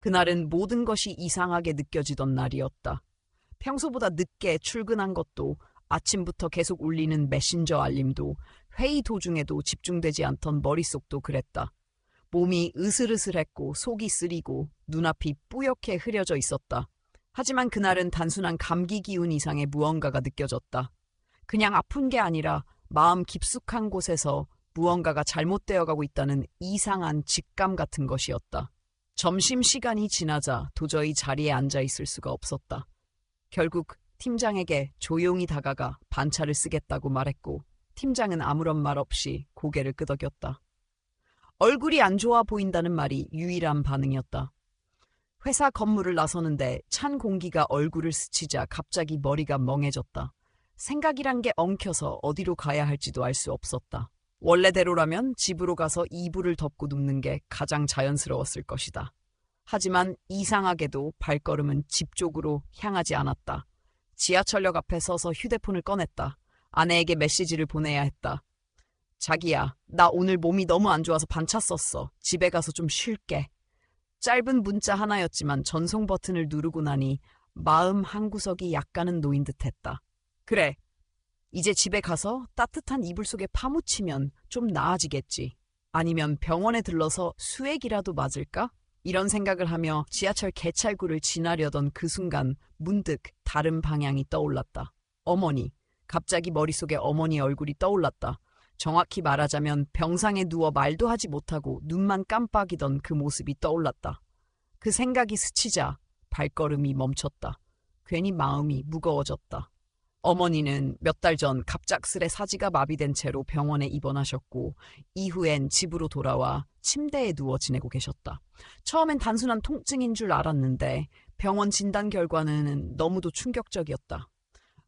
그날은 모든 것이 이상하게 느껴지던 날이었다. 평소보다 늦게 출근한 것도, 아침부터 계속 울리는 메신저 알림도, 회의 도중에도 집중되지 않던 머릿속도 그랬다. 몸이 으슬으슬했고 속이 쓰리고 눈앞이 뿌옇게 흐려져 있었다. 하지만 그날은 단순한 감기 기운 이상의 무언가가 느껴졌다. 그냥 아픈 게 아니라 마음 깊숙한 곳에서 무언가가 잘못되어 가고 있다는 이상한 직감 같은 것이었다. 점심시간이 지나자 도저히 자리에 앉아 있을 수가 없었다. 결국 팀장에게 조용히 다가가 반차를 쓰겠다고 말했고, 팀장은 아무런 말 없이 고개를 끄덕였다. 얼굴이 안 좋아 보인다는 말이 유일한 반응이었다. 회사 건물을 나서는데 찬 공기가 얼굴을 스치자 갑자기 머리가 멍해졌다. 생각이란 게 엉켜서 어디로 가야 할지도 알 수 없었다. 원래대로라면 집으로 가서 이불을 덮고 눕는 게 가장 자연스러웠을 것이다. 하지만 이상하게도 발걸음은 집 쪽으로 향하지 않았다. 지하철역 앞에 서서 휴대폰을 꺼냈다. 아내에게 메시지를 보내야 했다. 자기야, 나 오늘 몸이 너무 안 좋아서 반차 썼어. 집에 가서 좀 쉴게. 짧은 문자 하나였지만 전송 버튼을 누르고 나니 마음 한구석이 약간은 놓인 듯했다. 그래, 이제 집에 가서 따뜻한 이불 속에 파묻히면 좀 나아지겠지. 아니면 병원에 들러서 수액이라도 맞을까? 이런 생각을 하며 지하철 개찰구를 지나려던 그 순간 문득 다른 방향이 떠올랐다. 어머니. 갑자기 머릿속에 어머니 얼굴이 떠올랐다. 정확히 말하자면 병상에 누워 말도 하지 못하고 눈만 깜빡이던 그 모습이 떠올랐다. 그 생각이 스치자 발걸음이 멈췄다. 괜히 마음이 무거워졌다. 어머니는 몇 달 전 갑작스레 사지가 마비된 채로 병원에 입원하셨고, 이후엔 집으로 돌아와 침대에 누워 지내고 계셨다. 처음엔 단순한 통증인 줄 알았는데 병원 진단 결과는 너무도 충격적이었다.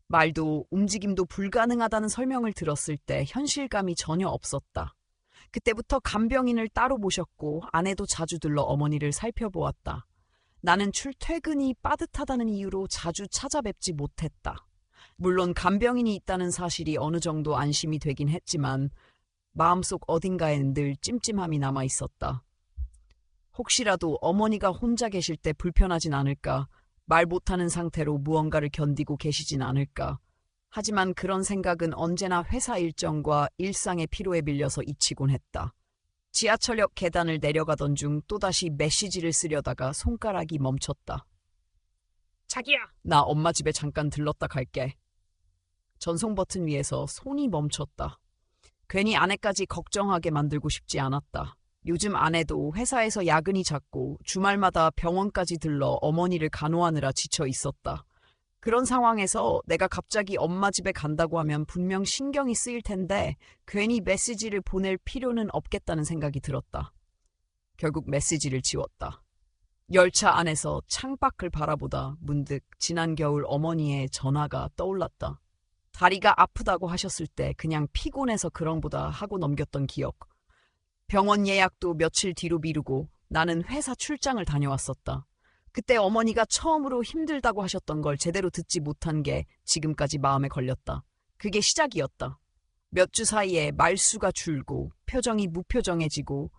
말도 움직임도 불가능하다는 설명을 들었을 때 현실감이 전혀 없었다. 그때부터 간병인을 따로 모셨고 아내도 자주 들러 어머니를 살펴보았다. 나는 출퇴근이 빠듯하다는 이유로 자주 찾아뵙지 못했다. 물론 간병인이 있다는 사실이 어느 정도 안심이 되긴 했지만 마음속 어딘가엔 늘 찜찜함이 남아 있었다. 혹시라도 어머니가 혼자 계실 때 불편하진 않을까, 말 못하는 상태로 무언가를 견디고 계시진 않을까. 하지만 그런 생각은 언제나 회사 일정과 일상의 피로에 밀려서 잊히곤 했다. 지하철역 계단을 내려가던 중 또다시 메시지를 쓰려다가 손가락이 멈췄다. 자기야, 나 엄마 집에 잠깐 들렀다 갈게. 전송 버튼 위에서 손이 멈췄다. 괜히 아내까지 걱정하게 만들고 싶지 않았다. 요즘 아내도 회사에서 야근이 잦고 주말마다 병원까지 들러 어머니를 간호하느라 지쳐 있었다. 그런 상황에서 내가 갑자기 엄마 집에 간다고 하면 분명 신경이 쓰일 텐데 괜히 메시지를 보낼 필요는 없겠다는 생각이 들었다. 결국 메시지를 지웠다. 열차 안에서 창밖을 바라보다 문득 지난 겨울 어머니의 전화가 떠올랐다. 다리가 아프다고 하셨을 때 그냥 피곤해서 그런 보다 하고 넘겼던 기억. 병원 예약도 며칠 뒤로 미루고 나는 회사 출장을 다녀왔었다. 그때 어머니가 처음으로 힘들다고 하셨던 걸 제대로 듣지 못한 게 지금까지 마음에 걸렸다. 그게 시작이었다. 몇 주 사이에 말수가 줄고 표정이 무표정해지고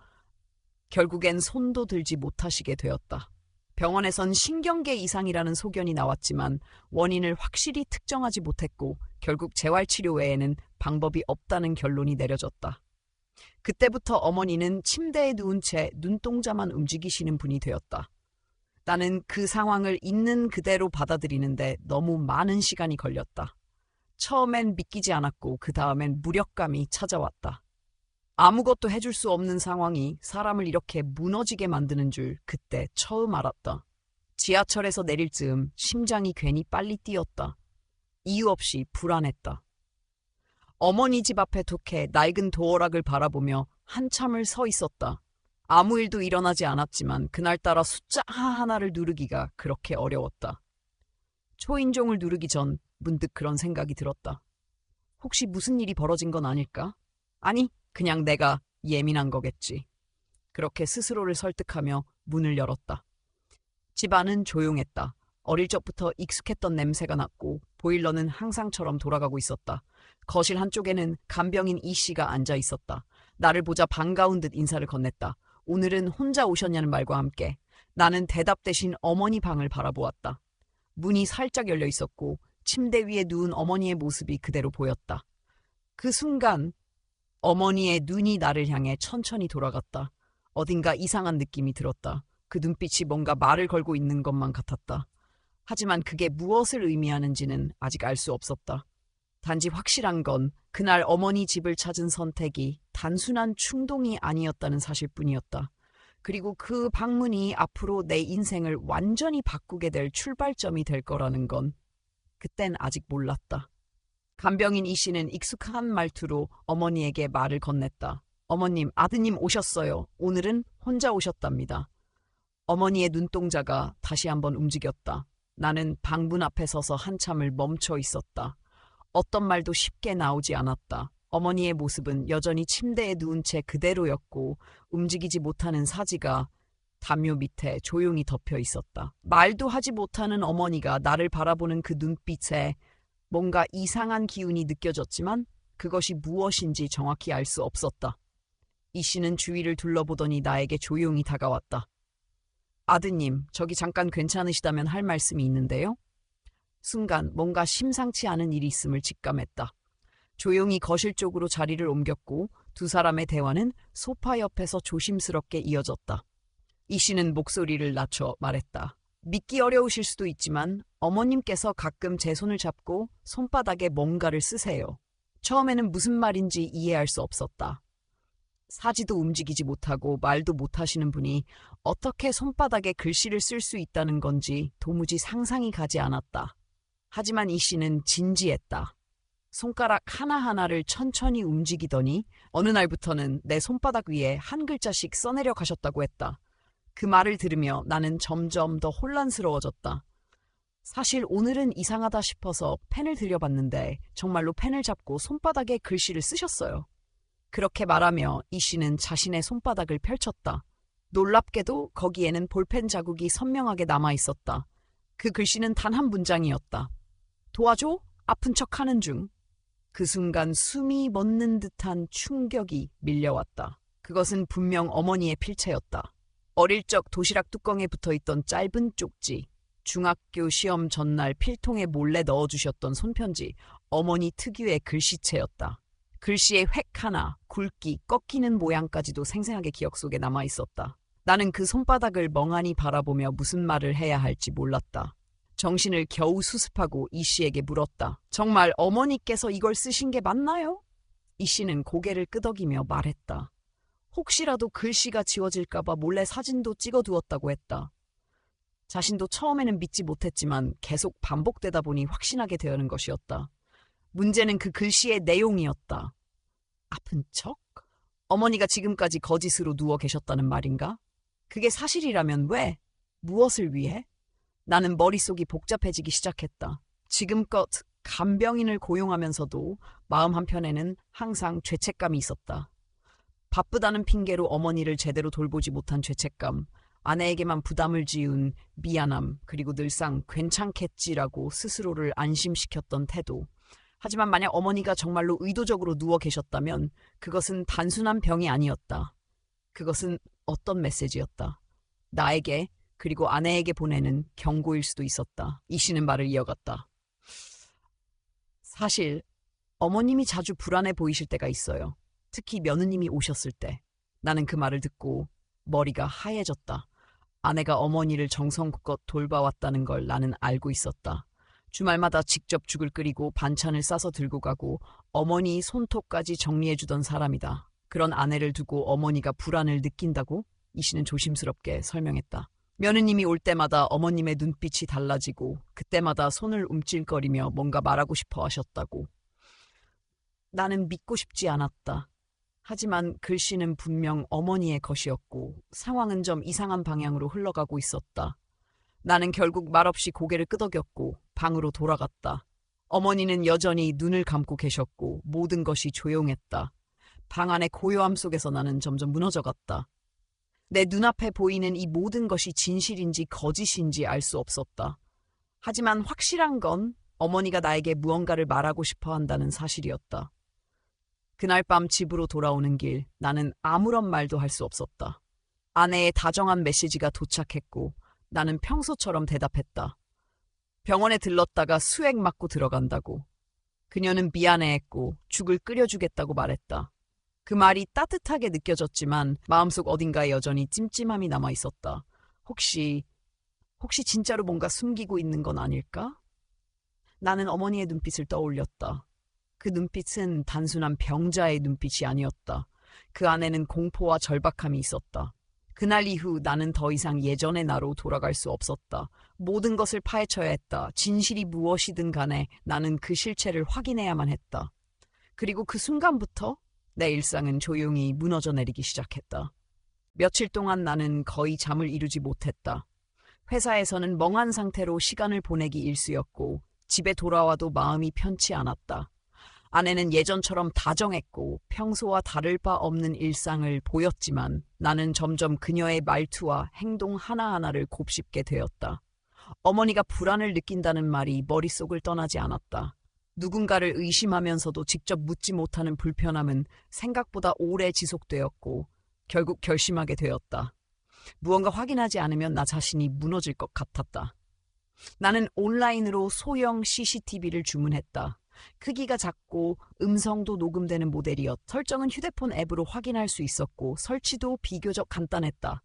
결국엔 손도 들지 못하시게 되었다. 병원에선 신경계 이상이라는 소견이 나왔지만 원인을 확실히 특정하지 못했고 결국 재활치료 외에는 방법이 없다는 결론이 내려졌다. 그때부터 어머니는 침대에 누운 채 눈동자만 움직이시는 분이 되었다. 나는 그 상황을 있는 그대로 받아들이는데 너무 많은 시간이 걸렸다. 처음엔 믿기지 않았고 그 다음엔 무력감이 찾아왔다. 아무것도 해줄 수 없는 상황이 사람을 이렇게 무너지게 만드는 줄 그때 처음 알았다. 지하철에서 내릴 즈음 심장이 괜히 빨리 뛰었다. 이유 없이 불안했다. 어머니 집 앞에 독해 낡은 도어락을 바라보며 한참을 서 있었다. 아무 일도 일어나지 않았지만 그날따라 숫자 하나를 누르기가 그렇게 어려웠다. 초인종을 누르기 전 문득 그런 생각이 들었다. 혹시 무슨 일이 벌어진 건 아닐까? 아니, 그냥 내가 예민한 거겠지. 그렇게 스스로를 설득하며 문을 열었다. 집안은 조용했다. 어릴 적부터 익숙했던 냄새가 났고 보일러는 항상처럼 돌아가고 있었다. 거실 한쪽에는 간병인 이 씨가 앉아 있었다. 나를 보자 반가운 듯 인사를 건넸다. 오늘은 혼자 오셨냐는 말과 함께 나는 대답 대신 어머니 방을 바라보았다. 문이 살짝 열려 있었고 침대 위에 누운 어머니의 모습이 그대로 보였다. 그 순간 어머니의 눈이 나를 향해 천천히 돌아갔다. 어딘가 이상한 느낌이 들었다. 그 눈빛이 뭔가 말을 걸고 있는 것만 같았다. 하지만 그게 무엇을 의미하는지는 아직 알 수 없었다. 단지 확실한 건 그날 어머니 집을 찾은 선택이 단순한 충동이 아니었다는 사실뿐이었다. 그리고 그 방문이 앞으로 내 인생을 완전히 바꾸게 될 출발점이 될 거라는 건 그땐 아직 몰랐다. 간병인 이 씨는 익숙한 말투로 어머니에게 말을 건넸다. 어머님, 아드님 오셨어요. 오늘은 혼자 오셨답니다. 어머니의 눈동자가 다시 한번 움직였다. 나는 방문 앞에 서서 한참을 멈춰 있었다. 어떤 말도 쉽게 나오지 않았다. 어머니의 모습은 여전히 침대에 누운 채 그대로였고 움직이지 못하는 사지가 담요 밑에 조용히 덮여 있었다. 말도 하지 못하는 어머니가 나를 바라보는 그 눈빛에 뭔가 이상한 기운이 느껴졌지만 그것이 무엇인지 정확히 알 수 없었다. 이 씨는 주위를 둘러보더니 나에게 조용히 다가왔다. 아드님, 저기 잠깐 괜찮으시다면 할 말씀이 있는데요. 순간 뭔가 심상치 않은 일이 있음을 직감했다. 조용히 거실 쪽으로 자리를 옮겼고 두 사람의 대화는 소파 옆에서 조심스럽게 이어졌다. 이 씨는 목소리를 낮춰 말했다. 믿기 어려우실 수도 있지만 어머님께서 가끔 제 손을 잡고 손바닥에 뭔가를 쓰세요. 처음에는 무슨 말인지 이해할 수 없었다. 사지도 움직이지 못하고 말도 못하시는 분이 어떻게 손바닥에 글씨를 쓸 수 있다는 건지 도무지 상상이 가지 않았다. 하지만 이 씨는 진지했다. 손가락 하나하나를 천천히 움직이더니 어느 날부터는 내 손바닥 위에 한 글자씩 써내려 가셨다고 했다. 그 말을 들으며 나는 점점 더 혼란스러워졌다. 사실 오늘은 이상하다 싶어서 펜을 들여봤는데 정말로 펜을 잡고 손바닥에 글씨를 쓰셨어요. 그렇게 말하며 이 씨는 자신의 손바닥을 펼쳤다. 놀랍게도 거기에는 볼펜 자국이 선명하게 남아있었다. 그 글씨는 단 한 문장이었다. 도와줘? 아픈 척하는 중. 그 순간 숨이 멎는 듯한 충격이 밀려왔다. 그것은 분명 어머니의 필체였다. 어릴 적 도시락 뚜껑에 붙어있던 짧은 쪽지, 중학교 시험 전날 필통에 몰래 넣어주셨던 손편지, 어머니 특유의 글씨체였다. 글씨의 획 하나, 굵기, 꺾이는 모양까지도 생생하게 기억 속에 남아있었다. 나는 그 손바닥을 멍하니 바라보며 무슨 말을 해야 할지 몰랐다. 정신을 겨우 수습하고 이 씨에게 물었다. 정말 어머니께서 이걸 쓰신 게 맞나요? 이 씨는 고개를 끄덕이며 말했다. 혹시라도 글씨가 지워질까봐 몰래 사진도 찍어두었다고 했다. 자신도 처음에는 믿지 못했지만 계속 반복되다 보니 확신하게 되는 것이었다. 문제는 그 글씨의 내용이었다. 아픈 척? 어머니가 지금까지 거짓으로 누워 계셨다는 말인가? 그게 사실이라면 왜? 무엇을 위해? 나는 머릿속이 복잡해지기 시작했다. 지금껏 간병인을 고용하면서도 마음 한편에는 항상 죄책감이 있었다. 바쁘다는 핑계로 어머니를 제대로 돌보지 못한 죄책감, 아내에게만 부담을 지운 미안함, 그리고 늘상 괜찮겠지라고 스스로를 안심시켰던 태도. 하지만 만약 어머니가 정말로 의도적으로 누워 계셨다면 그것은 단순한 병이 아니었다. 그것은 어떤 메시지였다. 나에게 그리고 아내에게 보내는 경고일 수도 있었다. 이 씨는 말을 이어갔다. 사실 어머님이 자주 불안해 보이실 때가 있어요. 특히 며느님이 오셨을 때. 나는 그 말을 듣고 머리가 하얘졌다. 아내가 어머니를 정성껏 돌봐왔다는 걸 나는 알고 있었다. 주말마다 직접 죽을 끓이고 반찬을 싸서 들고 가고 어머니 손톱까지 정리해주던 사람이다. 그런 아내를 두고 어머니가 불안을 느낀다고? 이 씨는 조심스럽게 설명했다. 며느님이 올 때마다 어머님의 눈빛이 달라지고 그때마다 손을 움찔거리며 뭔가 말하고 싶어 하셨다고. 나는 믿고 싶지 않았다. 하지만 글씨는 분명 어머니의 것이었고 상황은 좀 이상한 방향으로 흘러가고 있었다. 나는 결국 말없이 고개를 끄덕였고 방으로 돌아갔다. 어머니는 여전히 눈을 감고 계셨고 모든 것이 조용했다. 방 안의 고요함 속에서 나는 점점 무너져갔다. 내 눈앞에 보이는 이 모든 것이 진실인지 거짓인지 알 수 없었다. 하지만 확실한 건 어머니가 나에게 무언가를 말하고 싶어 한다는 사실이었다. 그날 밤 집으로 돌아오는 길 나는 아무런 말도 할 수 없었다. 아내의 다정한 메시지가 도착했고 나는 평소처럼 대답했다. 병원에 들렀다가 수액 맞고 들어간다고. 그녀는 미안해했고 죽을 끓여주겠다고 말했다. 그 말이 따뜻하게 느껴졌지만 마음속 어딘가에 여전히 찜찜함이 남아 있었다. 혹시 진짜로 뭔가 숨기고 있는 건 아닐까? 나는 어머니의 눈빛을 떠올렸다. 그 눈빛은 단순한 병자의 눈빛이 아니었다. 그 안에는 공포와 절박함이 있었다. 그날 이후 나는 더 이상 예전의 나로 돌아갈 수 없었다. 모든 것을 파헤쳐야 했다. 진실이 무엇이든 간에 나는 그 실체를 확인해야만 했다. 그리고 그 순간부터 내 일상은 조용히 무너져 내리기 시작했다. 며칠 동안 나는 거의 잠을 이루지 못했다. 회사에서는 멍한 상태로 시간을 보내기 일쑤였고 집에 돌아와도 마음이 편치 않았다. 아내는 예전처럼 다정했고 평소와 다를 바 없는 일상을 보였지만 나는 점점 그녀의 말투와 행동 하나하나를 곱씹게 되었다. 어머니가 불안을 느낀다는 말이 머릿속을 떠나지 않았다. 누군가를 의심하면서도 직접 묻지 못하는 불편함은 생각보다 오래 지속되었고 결국 결심하게 되었다. 무언가 확인하지 않으면 나 자신이 무너질 것 같았다. 나는 온라인으로 소형 CCTV를 주문했다. 크기가 작고 음성도 녹음되는 모델이었. 설정은 휴대폰 앱으로 확인할 수 있었고 설치도 비교적 간단했다.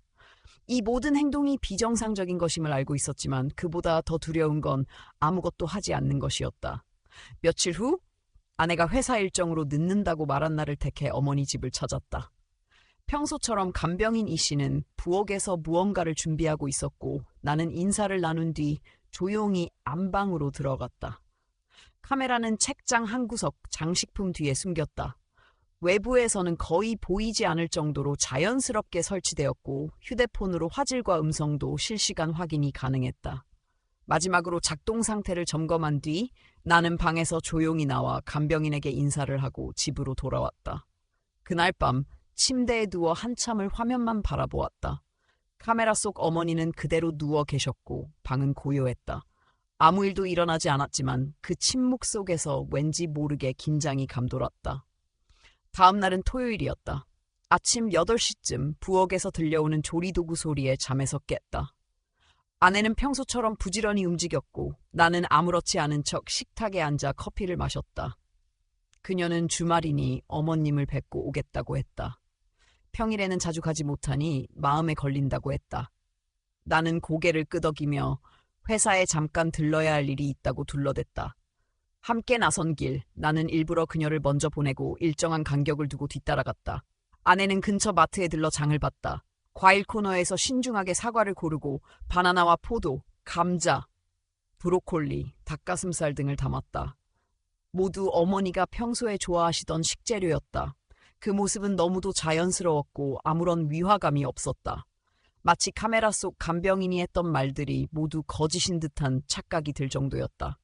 이 모든 행동이 비정상적인 것임을 알고 있었지만 그보다 더 두려운 건 아무것도 하지 않는 것이었다. 며칠 후 아내가 회사 일정으로 늦는다고 말한 날을 택해 어머니 집을 찾았다. 평소처럼 간병인 이 씨는 부엌에서 무언가를 준비하고 있었고 나는 인사를 나눈 뒤 조용히 안방으로 들어갔다. 카메라는 책장 한 구석 장식품 뒤에 숨겼다. 외부에서는 거의 보이지 않을 정도로 자연스럽게 설치되었고 휴대폰으로 화질과 음성도 실시간 확인이 가능했다. 마지막으로 작동 상태를 점검한 뒤 나는 방에서 조용히 나와 간병인에게 인사를 하고 집으로 돌아왔다. 그날 밤 침대에 누워 한참을 화면만 바라보았다. 카메라 속 어머니는 그대로 누워 계셨고 방은 고요했다. 아무 일도 일어나지 않았지만 그 침묵 속에서 왠지 모르게 긴장이 감돌았다. 다음 날은 토요일이었다. 아침 8시쯤 부엌에서 들려오는 조리도구 소리에 잠에서 깼다. 아내는 평소처럼 부지런히 움직였고 나는 아무렇지 않은 척 식탁에 앉아 커피를 마셨다. 그녀는 주말이니 어머님을 뵙고 오겠다고 했다. 평일에는 자주 가지 못하니 마음에 걸린다고 했다. 나는 고개를 끄덕이며 회사에 잠깐 들러야 할 일이 있다고 둘러댔다. 함께 나선 길, 나는 일부러 그녀를 먼저 보내고 일정한 간격을 두고 뒤따라갔다. 아내는 근처 마트에 들러 장을 봤다. 과일 코너에서 신중하게 사과를 고르고 바나나와 포도, 감자, 브로콜리, 닭가슴살 등을 담았다. 모두 어머니가 평소에 좋아하시던 식재료였다. 그 모습은 너무도 자연스러웠고 아무런 위화감이 없었다. 마치 카메라 속 간병인이 했던 말들이 모두 거짓인 듯한 착각이 들 정도였다.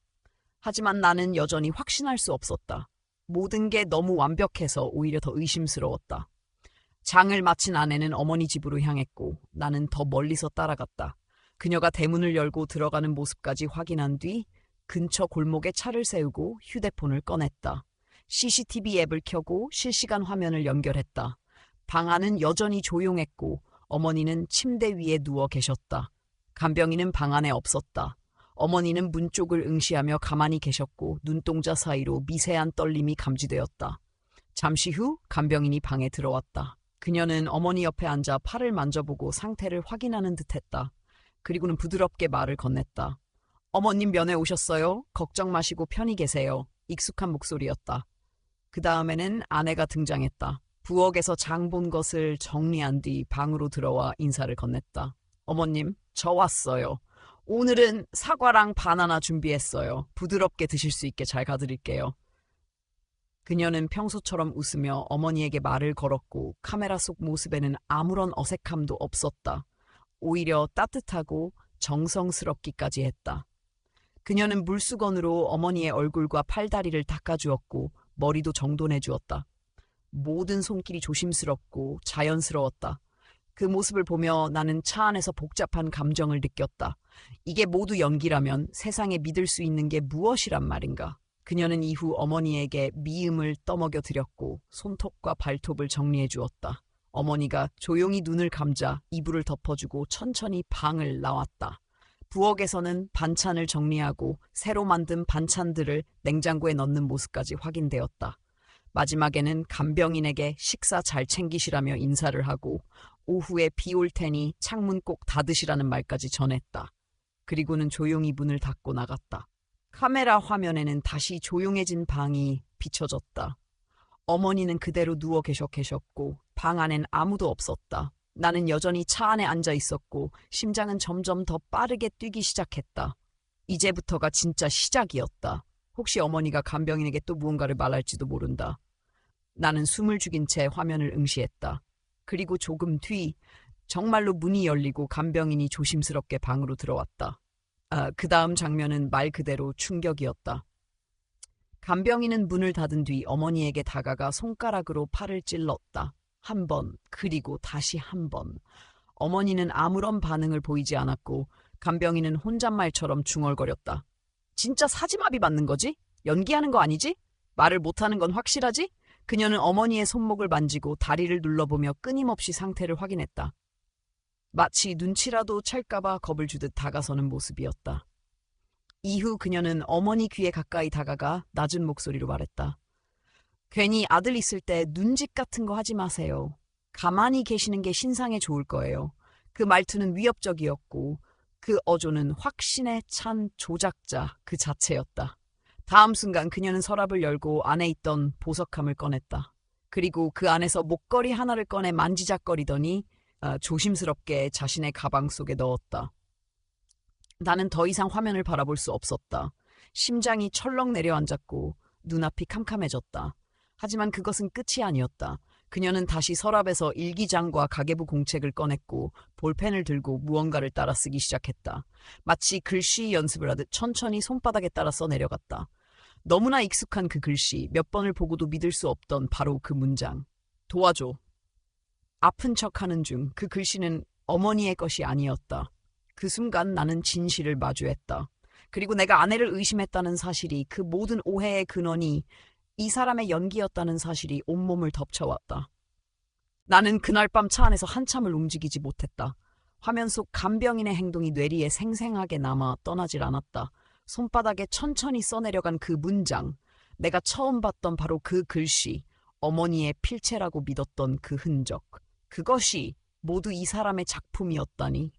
하지만 나는 여전히 확신할 수 없었다. 모든 게 너무 완벽해서 오히려 더 의심스러웠다. 장을 마친 아내는 어머니 집으로 향했고 나는 더 멀리서 따라갔다. 그녀가 대문을 열고 들어가는 모습까지 확인한 뒤 근처 골목에 차를 세우고 휴대폰을 꺼냈다. CCTV 앱을 켜고 실시간 화면을 연결했다. 방 안은 여전히 조용했고 어머니는 침대 위에 누워 계셨다. 간병인은 방 안에 없었다. 어머니는 문 쪽을 응시하며 가만히 계셨고 눈동자 사이로 미세한 떨림이 감지되었다. 잠시 후 간병인이 방에 들어왔다. 그녀는 어머니 옆에 앉아 팔을 만져보고 상태를 확인하는 듯했다. 그리고는 부드럽게 말을 건넸다. 어머님 면회 오셨어요? 걱정 마시고 편히 계세요. 익숙한 목소리였다. 그 다음에는 아내가 등장했다. 부엌에서 장 본 것을 정리한 뒤 방으로 들어와 인사를 건넸다. 어머님, 저 왔어요. 오늘은 사과랑 바나나 준비했어요. 부드럽게 드실 수 있게 잘 가드릴게요. 그녀는 평소처럼 웃으며 어머니에게 말을 걸었고 카메라 속 모습에는 아무런 어색함도 없었다. 오히려 따뜻하고 정성스럽기까지 했다. 그녀는 물수건으로 어머니의 얼굴과 팔다리를 닦아주었고 머리도 정돈해 주었다. 모든 손길이 조심스럽고 자연스러웠다. 그 모습을 보며 나는 차 안에서 복잡한 감정을 느꼈다. 이게 모두 연기라면 세상에 믿을 수 있는 게 무엇이란 말인가. 그녀는 이후 어머니에게 미음을 떠먹여 드렸고 손톱과 발톱을 정리해 주었다. 어머니가 조용히 눈을 감자 이불을 덮어주고 천천히 방을 나왔다. 부엌에서는 반찬을 정리하고 새로 만든 반찬들을 냉장고에 넣는 모습까지 확인되었다. 마지막에는 간병인에게 식사 잘 챙기시라며 인사를 하고 오후에 비 올 테니 창문 꼭 닫으시라는 말까지 전했다. 그리고는 조용히 문을 닫고 나갔다. 카메라 화면에는 다시 조용해진 방이 비춰졌다. 어머니는 그대로 누워 계셨고 방 안엔 아무도 없었다. 나는 여전히 차 안에 앉아 있었고 심장은 점점 더 빠르게 뛰기 시작했다. 이제부터가 진짜 시작이었다. 혹시 어머니가 간병인에게 또 무언가를 말할지도 모른다. 나는 숨을 죽인 채 화면을 응시했다. 그리고 조금 뒤 정말로 문이 열리고 간병인이 조심스럽게 방으로 들어왔다. 그 다음 장면은 말 그대로 충격이었다. 간병인은 문을 닫은 뒤 어머니에게 다가가 손가락으로 팔을 찔렀다. 한 번, 그리고 다시 한 번. 어머니는 아무런 반응을 보이지 않았고 간병인은 혼잣말처럼 중얼거렸다. 진짜 사지마비 맞는 거지? 연기하는 거 아니지? 말을 못하는 건 확실하지? 그녀는 어머니의 손목을 만지고 다리를 눌러보며 끊임없이 상태를 확인했다. 마치 눈치라도 챌까봐 겁을 주듯 다가서는 모습이었다. 이후 그녀는 어머니 귀에 가까이 다가가 낮은 목소리로 말했다. 괜히 아들 있을 때 눈짓 같은 거 하지 마세요. 가만히 계시는 게 신상에 좋을 거예요. 그 말투는 위협적이었고 그 어조는 확신에 찬 조작자 그 자체였다. 다음 순간 그녀는 서랍을 열고 안에 있던 보석함을 꺼냈다. 그리고 그 안에서 목걸이 하나를 꺼내 만지작거리더니 조심스럽게 자신의 가방 속에 넣었다. 나는 더 이상 화면을 바라볼 수 없었다. 심장이 철렁 내려앉았고 눈앞이 캄캄해졌다. 하지만 그것은 끝이 아니었다. 그녀는 다시 서랍에서 일기장과 가계부 공책을 꺼냈고 볼펜을 들고 무언가를 따라 쓰기 시작했다. 마치 글씨 연습을 하듯 천천히 손바닥에 따라 써내려갔다. 너무나 익숙한 그 글씨, 몇 번을 보고도 믿을 수 없던 바로 그 문장. 도와줘. 아픈 척하는 중 그 글씨는 어머니의 것이 아니었다. 그 순간 나는 진실을 마주했다. 그리고 내가 아내를 의심했다는 사실이, 그 모든 오해의 근원이 이 사람의 연기였다는 사실이 온몸을 덮쳐왔다. 나는 그날 밤 차 안에서 한참을 움직이지 못했다. 화면 속 간병인의 행동이 뇌리에 생생하게 남아 떠나질 않았다. 손바닥에 천천히 써내려간 그 문장, 내가 처음 봤던 바로 그 글씨, 어머니의 필체라고 믿었던 그 흔적, 그것이 모두 이 사람의 작품이었다니.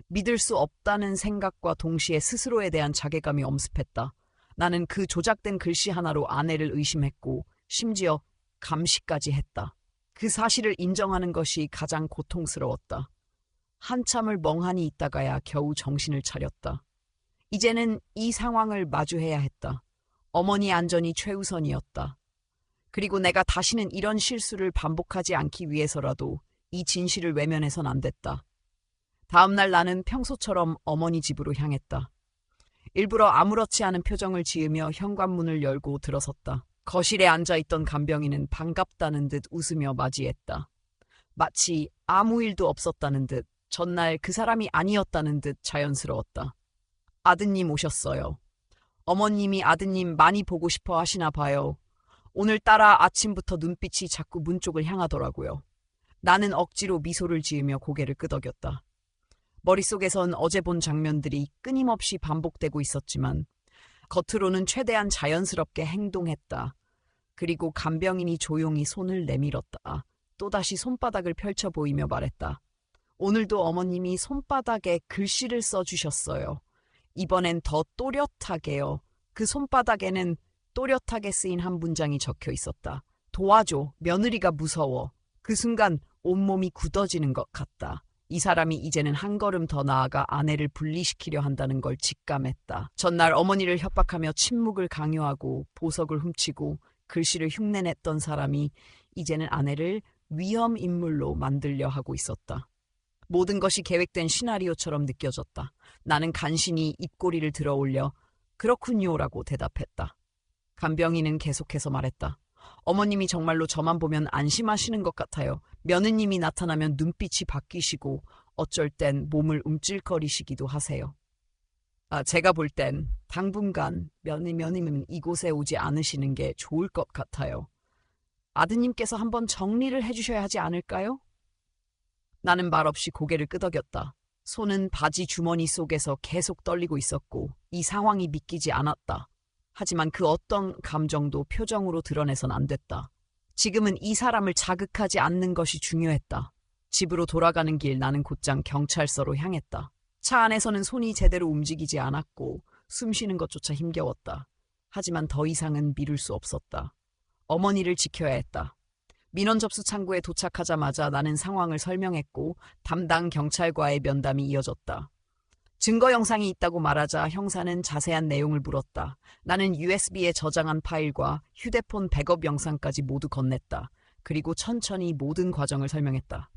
믿을 수 없다는 생각과 동시에 스스로에 대한 자괴감이 엄습했다. 나는 그 조작된 글씨 하나로 아내를 의심했고 심지어 감시까지 했다. 그 사실을 인정하는 것이 가장 고통스러웠다. 한참을 멍하니 있다가야 겨우 정신을 차렸다. 이제는 이 상황을 마주해야 했다. 어머니의 안전이 최우선이었다. 그리고 내가 다시는 이런 실수를 반복하지 않기 위해서라도 이 진실을 외면해선 안 됐다. 다음 날 나는 평소처럼 어머니 집으로 향했다. 일부러 아무렇지 않은 표정을 지으며 현관문을 열고 들어섰다. 거실에 앉아있던 간병인은 반갑다는 듯 웃으며 맞이했다. 마치 아무 일도 없었다는 듯, 전날 그 사람이 아니었다는 듯 자연스러웠다. 아드님 오셨어요. 어머님이 아드님 많이 보고 싶어 하시나 봐요. 오늘따라 아침부터 눈빛이 자꾸 문 쪽을 향하더라고요. 나는 억지로 미소를 지으며 고개를 끄덕였다. 머릿속에선 어제 본 장면들이 끊임없이 반복되고 있었지만 겉으로는 최대한 자연스럽게 행동했다. 그리고 간병인이 조용히 손을 내밀었다. 또다시 손바닥을 펼쳐 보이며 말했다. 오늘도 어머님이 손바닥에 글씨를 써주셨어요. 이번엔 더 또렷하게요. 그 손바닥에는 또렷하게 쓰인 한 문장이 적혀 있었다. 도와줘. 며느리가 무서워. 그 순간 온몸이 굳어지는 것 같다. 이 사람이 이제는 한 걸음 더 나아가 아내를 분리시키려 한다는 걸 직감했다. 전날 어머니를 협박하며 침묵을 강요하고 보석을 훔치고 글씨를 흉내냈던 사람이 이제는 아내를 위험 인물로 만들려 하고 있었다. 모든 것이 계획된 시나리오처럼 느껴졌다. 나는 간신히 입꼬리를 들어 올려 그렇군요라고 대답했다. 간병인은 계속해서 말했다. 어머님이 정말로 저만 보면 안심하시는 것 같아요. 며느님이 나타나면 눈빛이 바뀌시고 어쩔 땐 몸을 움찔거리시기도 하세요. 제가 볼 땐 당분간 며느님은 이곳에 오지 않으시는 게 좋을 것 같아요. 아드님께서 한번 정리를 해주셔야 하지 않을까요? 나는 말없이 고개를 끄덕였다. 손은 바지 주머니 속에서 계속 떨리고 있었고 이 상황이 믿기지 않았다. 하지만 그 어떤 감정도 표정으로 드러내선 안 됐다. 지금은 이 사람을 자극하지 않는 것이 중요했다. 집으로 돌아가는 길 나는 곧장 경찰서로 향했다. 차 안에서는 손이 제대로 움직이지 않았고 숨 쉬는 것조차 힘겨웠다. 하지만 더 이상은 미룰 수 없었다. 어머니를 지켜야 했다. 민원 접수 창구에 도착하자마자 나는 상황을 설명했고 담당 경찰과의 면담이 이어졌다. 증거 영상이 있다고 말하자 형사는 자세한 내용을 물었다. 나는 USB에 저장한 파일과 휴대폰 백업 영상까지 모두 건넸다. 그리고 천천히 모든 과정을 설명했다.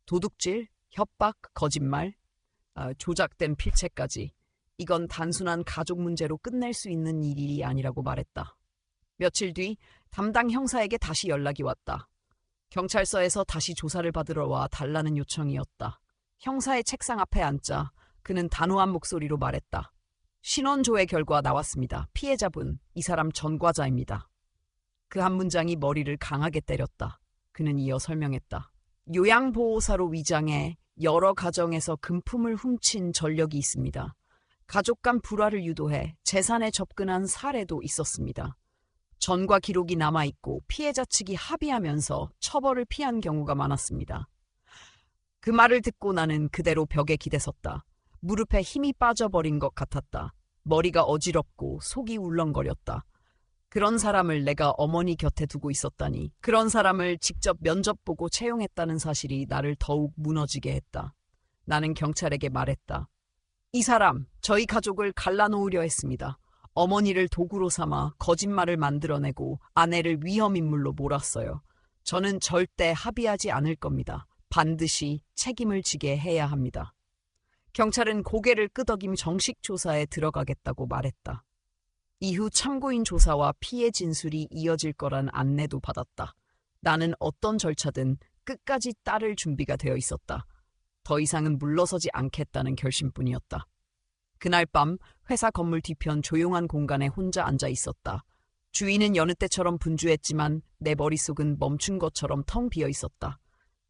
도둑질, 협박, 거짓말, 조작된 필체까지. 이건 단순한 가족 문제로 끝낼 수 있는 일이 아니라고 말했다. 며칠 뒤 담당 형사에게 다시 연락이 왔다. 경찰서에서 다시 조사를 받으러 와 달라는 요청이었다. 형사의 책상 앞에 앉자 그는 단호한 목소리로 말했다. 신원조회 결과 나왔습니다. 피해자분, 이 사람 전과자입니다. 그 한 문장이 머리를 강하게 때렸다. 그는 이어 설명했다. 요양보호사로 위장해 여러 가정에서 금품을 훔친 전력이 있습니다. 가족 간 불화를 유도해 재산에 접근한 사례도 있었습니다. 전과 기록이 남아있고 피해자 측이 합의하면서 처벌을 피한 경우가 많았습니다. 그 말을 듣고 나는 그대로 벽에 기대섰다. 무릎에 힘이 빠져버린 것 같았다. 머리가 어지럽고 속이 울렁거렸다. 그런 사람을 내가 어머니 곁에 두고 있었다니. 그런 사람을 직접 면접 보고 채용했다는 사실이 나를 더욱 무너지게 했다. 나는 경찰에게 말했다. 이 사람, 저희 가족을 갈라놓으려 했습니다. 어머니를 도구로 삼아 거짓말을 만들어내고 아내를 위험인물로 몰았어요. 저는 절대 합의하지 않을 겁니다. 반드시 책임을 지게 해야 합니다. 경찰은 고개를 끄덕이며 정식 조사에 들어가겠다고 말했다. 이후 참고인 조사와 피해 진술이 이어질 거란 안내도 받았다. 나는 어떤 절차든 끝까지 따를 준비가 되어 있었다. 더 이상은 물러서지 않겠다는 결심뿐이었다. 그날 밤 회사 건물 뒤편 조용한 공간에 혼자 앉아 있었다. 주위는 여느 때처럼 분주했지만 내 머릿속은 멈춘 것처럼 텅 비어 있었다.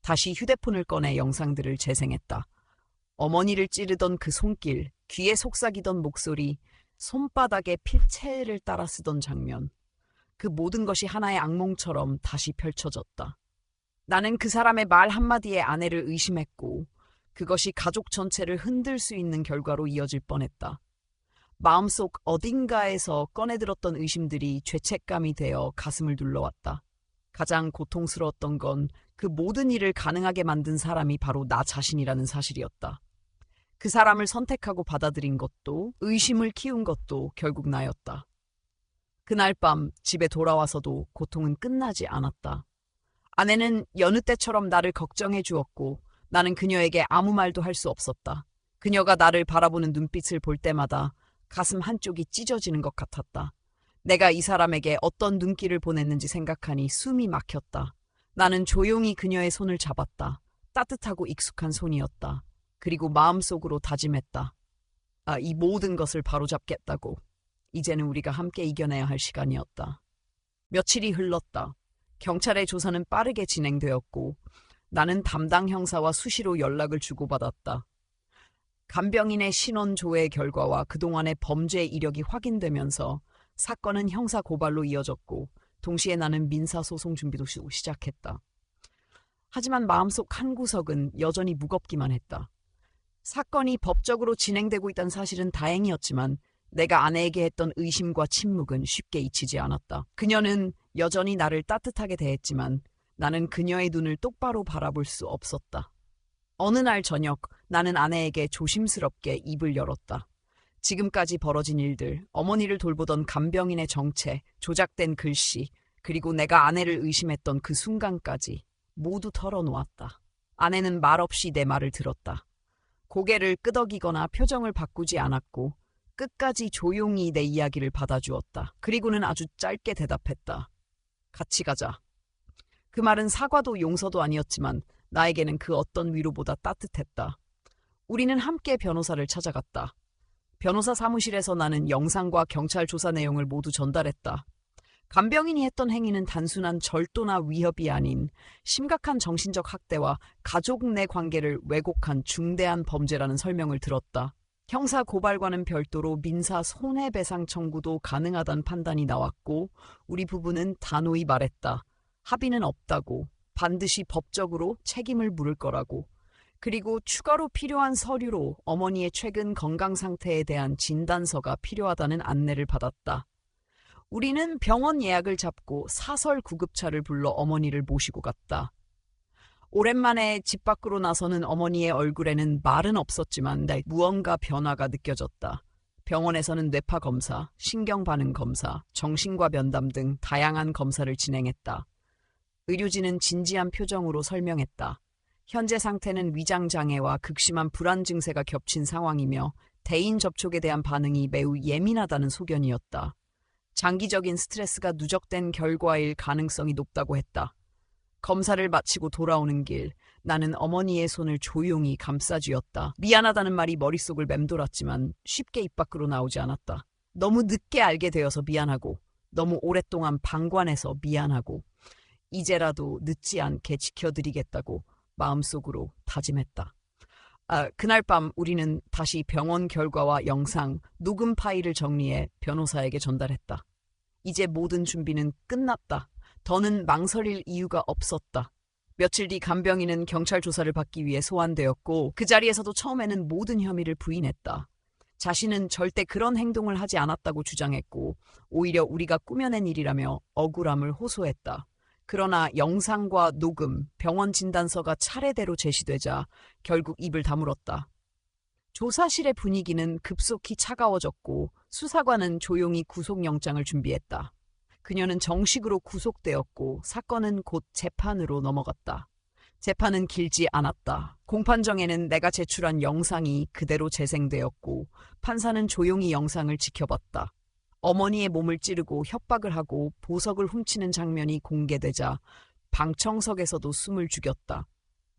다시 휴대폰을 꺼내 영상들을 재생했다. 어머니를 찌르던 그 손길, 귀에 속삭이던 목소리, 손바닥에 필체를 따라 쓰던 장면. 그 모든 것이 하나의 악몽처럼 다시 펼쳐졌다. 나는 그 사람의 말 한마디에 아내를 의심했고 그것이 가족 전체를 흔들 수 있는 결과로 이어질 뻔했다. 마음속 어딘가에서 꺼내들었던 의심들이 죄책감이 되어 가슴을 눌러왔다. 가장 고통스러웠던 건 그 모든 일을 가능하게 만든 사람이 바로 나 자신이라는 사실이었다. 그 사람을 선택하고 받아들인 것도 의심을 키운 것도 결국 나였다. 그날 밤 집에 돌아와서도 고통은 끝나지 않았다. 아내는 여느 때처럼 나를 걱정해 주었고 나는 그녀에게 아무 말도 할 수 없었다. 그녀가 나를 바라보는 눈빛을 볼 때마다 가슴 한쪽이 찢어지는 것 같았다. 내가 이 사람에게 어떤 눈길을 보냈는지 생각하니 숨이 막혔다. 나는 조용히 그녀의 손을 잡았다. 따뜻하고 익숙한 손이었다. 그리고 마음속으로 다짐했다. 이 모든 것을 바로잡겠다고. 이제는 우리가 함께 이겨내야 할 시간이었다. 며칠이 흘렀다. 경찰의 조사는 빠르게 진행되었고 나는 담당 형사와 수시로 연락을 주고받았다. 간병인의 신원 조회 결과와 그동안의 범죄 이력이 확인되면서 사건은 형사 고발로 이어졌고 동시에 나는 민사소송 준비도 시작했다. 하지만 마음속 한구석은 여전히 무겁기만 했다. 사건이 법적으로 진행되고 있다는 사실은 다행이었지만 내가 아내에게 했던 의심과 침묵은 쉽게 잊히지 않았다. 그녀는 여전히 나를 따뜻하게 대했지만 나는 그녀의 눈을 똑바로 바라볼 수 없었다. 어느 날 저녁 나는 아내에게 조심스럽게 입을 열었다. 지금까지 벌어진 일들, 어머니를 돌보던 간병인의 정체, 조작된 글씨, 그리고 내가 아내를 의심했던 그 순간까지 모두 털어놓았다. 아내는 말없이 내 말을 들었다. 고개를 끄덕이거나 표정을 바꾸지 않았고 끝까지 조용히 내 이야기를 받아주었다. 그리고는 아주 짧게 대답했다. 같이 가자. 그 말은 사과도 용서도 아니었지만 나에게는 그 어떤 위로보다 따뜻했다. 우리는 함께 변호사를 찾아갔다. 변호사 사무실에서 나는 영상과 경찰 조사 내용을 모두 전달했다. 간병인이 했던 행위는 단순한 절도나 위협이 아닌 심각한 정신적 학대와 가족 내 관계를 왜곡한 중대한 범죄라는 설명을 들었다. 형사 고발과는 별도로 민사 손해배상 청구도 가능하다는 판단이 나왔고 우리 부부는 단호히 말했다. 합의는 없다고, 반드시 법적으로 책임을 물을 거라고. 그리고 추가로 필요한 서류로 어머니의 최근 건강 상태에 대한 진단서가 필요하다는 안내를 받았다. 우리는 병원 예약을 잡고 사설 구급차를 불러 어머니를 모시고 갔다. 오랜만에 집 밖으로 나서는 어머니의 얼굴에는 말은 없었지만 무언가 변화가 느껴졌다. 병원에서는 뇌파 검사, 신경반응 검사, 정신과 면담 등 다양한 검사를 진행했다. 의료진은 진지한 표정으로 설명했다. 현재 상태는 위장장애와 극심한 불안 증세가 겹친 상황이며 대인 접촉에 대한 반응이 매우 예민하다는 소견이었다. 장기적인 스트레스가 누적된 결과일 가능성이 높다고 했다. 검사를 마치고 돌아오는 길, 나는 어머니의 손을 조용히 감싸쥐었다. 미안하다는 말이 머릿속을 맴돌았지만 쉽게 입 밖으로 나오지 않았다. 너무 늦게 알게 되어서 미안하고, 너무 오랫동안 방관해서 미안하고, 이제라도 늦지 않게 지켜드리겠다고 마음속으로 다짐했다. 그날 밤 우리는 다시 병원 결과와 영상, 녹음 파일을 정리해 변호사에게 전달했다. 이제 모든 준비는 끝났다. 더는 망설일 이유가 없었다. 며칠 뒤 간병인은 경찰 조사를 받기 위해 소환되었고 그 자리에서도 처음에는 모든 혐의를 부인했다. 자신은 절대 그런 행동을 하지 않았다고 주장했고 오히려 우리가 꾸며낸 일이라며 억울함을 호소했다. 그러나 영상과 녹음, 병원 진단서가 차례대로 제시되자 결국 입을 다물었다. 조사실의 분위기는 급속히 차가워졌고 수사관은 조용히 구속영장을 준비했다. 그녀는 정식으로 구속되었고 사건은 곧 재판으로 넘어갔다. 재판은 길지 않았다. 공판정에는 내가 제출한 영상이 그대로 재생되었고 판사는 조용히 영상을 지켜봤다. 어머니의 몸을 찌르고 협박을 하고 보석을 훔치는 장면이 공개되자 방청석에서도 숨을 죽였다.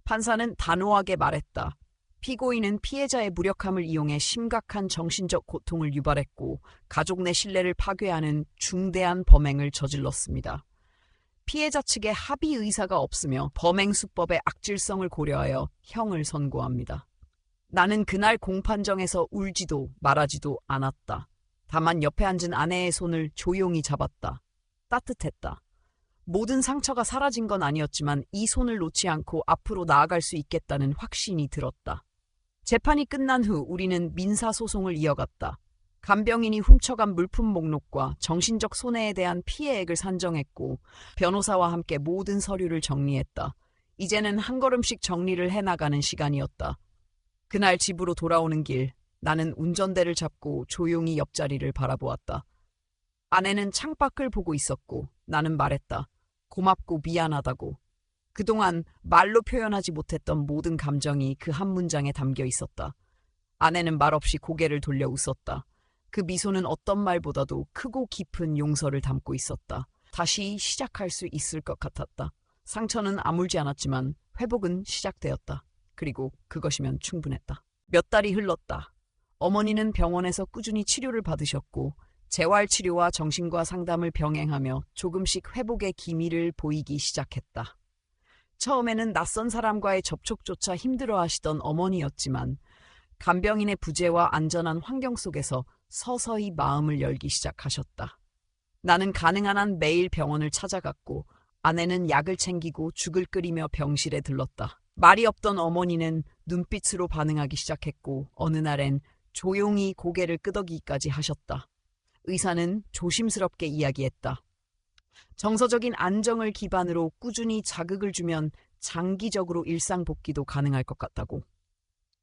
판사는 단호하게 말했다. 피고인은 피해자의 무력함을 이용해 심각한 정신적 고통을 유발했고 가족 내 신뢰를 파괴하는 중대한 범행을 저질렀습니다. 피해자 측에 합의 의사가 없으며 범행 수법의 악질성을 고려하여 형을 선고합니다. 나는 그날 공판정에서 울지도 말하지도 않았다. 다만 옆에 앉은 아내의 손을 조용히 잡았다. 따뜻했다. 모든 상처가 사라진 건 아니었지만 이 손을 놓지 않고 앞으로 나아갈 수 있겠다는 확신이 들었다. 재판이 끝난 후 우리는 민사소송을 이어갔다. 간병인이 훔쳐간 물품 목록과 정신적 손해에 대한 피해액을 산정했고 변호사와 함께 모든 서류를 정리했다. 이제는 한 걸음씩 정리를 해나가는 시간이었다. 그날 집으로 돌아오는 길, 나는 운전대를 잡고 조용히 옆자리를 바라보았다. 아내는 창밖을 보고 있었고 나는 말했다. 고맙고 미안하다고. 그동안 말로 표현하지 못했던 모든 감정이 그 한 문장에 담겨 있었다. 아내는 말없이 고개를 돌려 웃었다. 그 미소는 어떤 말보다도 크고 깊은 용서를 담고 있었다. 다시 시작할 수 있을 것 같았다. 상처는 아물지 않았지만 회복은 시작되었다. 그리고 그것이면 충분했다. 몇 달이 흘렀다. 어머니는 병원에서 꾸준히 치료를 받으셨고 재활치료와 정신과 상담을 병행하며 조금씩 회복의 기미를 보이기 시작했다. 처음에는 낯선 사람과의 접촉조차 힘들어하시던 어머니였지만 간병인의 부재와 안전한 환경 속에서 서서히 마음을 열기 시작하셨다. 나는 가능한 한 매일 병원을 찾아갔고 아내는 약을 챙기고 죽을 끓이며 병실에 들렀다. 말이 없던 어머니는 눈빛으로 반응하기 시작했고 어느 날엔 조용히 고개를 끄덕이기까지 하셨다. 의사는 조심스럽게 이야기했다. 정서적인 안정을 기반으로 꾸준히 자극을 주면 장기적으로 일상복귀도 가능할 것 같다고.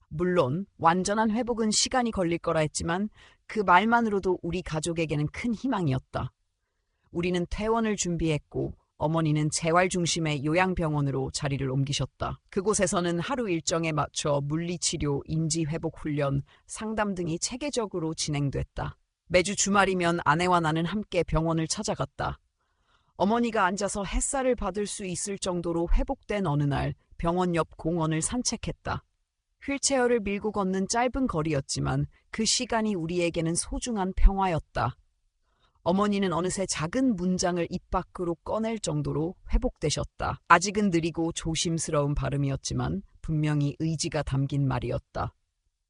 물론 완전한 회복은 시간이 걸릴 거라 했지만 그 말만으로도 우리 가족에게는 큰 희망이었다. 우리는 퇴원을 준비했고 어머니는 재활 중심의 요양병원으로 자리를 옮기셨다. 그곳에서는 하루 일정에 맞춰 물리치료, 인지회복 훈련, 상담 등이 체계적으로 진행됐다. 매주 주말이면 아내와 나는 함께 병원을 찾아갔다. 어머니가 앉아서 햇살을 받을 수 있을 정도로 회복된 어느 날 병원 옆 공원을 산책했다. 휠체어를 밀고 걷는 짧은 거리였지만 그 시간이 우리에게는 소중한 평화였다. 어머니는 어느새 작은 문장을 입 밖으로 꺼낼 정도로 회복되셨다. 아직은 느리고 조심스러운 발음이었지만 분명히 의지가 담긴 말이었다.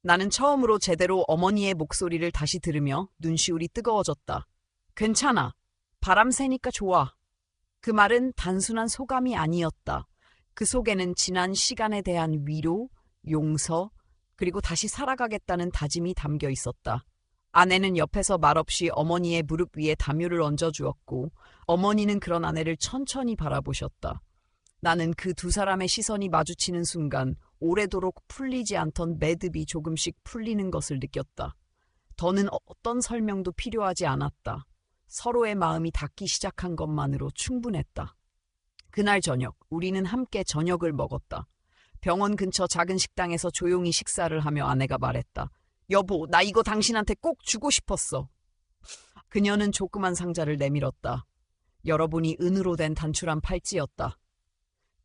나는 처음으로 제대로 어머니의 목소리를 다시 들으며 눈시울이 뜨거워졌다. 괜찮아. 바람 새니까 좋아. 그 말은 단순한 소감이 아니었다. 그 속에는 지난 시간에 대한 위로, 용서, 그리고 다시 살아가겠다는 다짐이 담겨 있었다. 아내는 옆에서 말없이 어머니의 무릎 위에 담요를 얹어주었고 어머니는 그런 아내를 천천히 바라보셨다. 나는 그 두 사람의 시선이 마주치는 순간 오래도록 풀리지 않던 매듭이 조금씩 풀리는 것을 느꼈다. 더는 어떤 설명도 필요하지 않았다. 서로의 마음이 닿기 시작한 것만으로 충분했다. 그날 저녁, 우리는 함께 저녁을 먹었다. 병원 근처 작은 식당에서 조용히 식사를 하며 아내가 말했다. 여보, 나 이거 당신한테 꼭 주고 싶었어. 그녀는 조그만 상자를 내밀었다. 열어보니 은으로 된 단출한 팔찌였다.